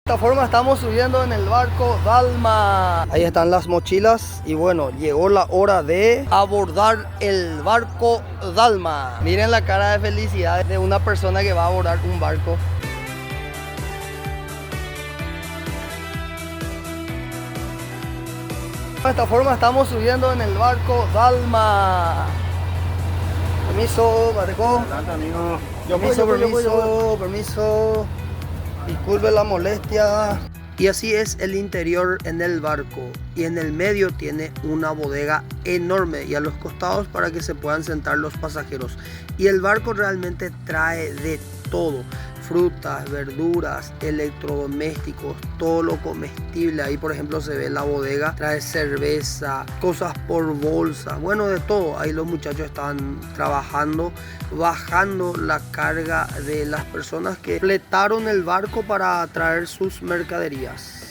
De esta forma estamos subiendo en el barco Dalma. Ahí están las mochilas y bueno, llegó la hora de abordar el barco Dalma. Miren la cara de felicidad de una persona que va a abordar un barco. De esta forma estamos subiendo en el barco Dalma. Permiso, Marco. Adelante, amigo. Permiso. Disculpe la molestia. Y así es el interior en el barco. Y en el medio tiene una bodega enorme y a los costados para que se puedan sentar los pasajeros. Y el barco realmente trae de todo. Frutas, verduras, electrodomésticos, todo lo comestible. Ahí por ejemplo se ve la bodega, trae cerveza, cosas por bolsa, bueno, de todo. Ahí los muchachos están trabajando, bajando la carga de las personas que fletaron el barco para traer sus mercaderías.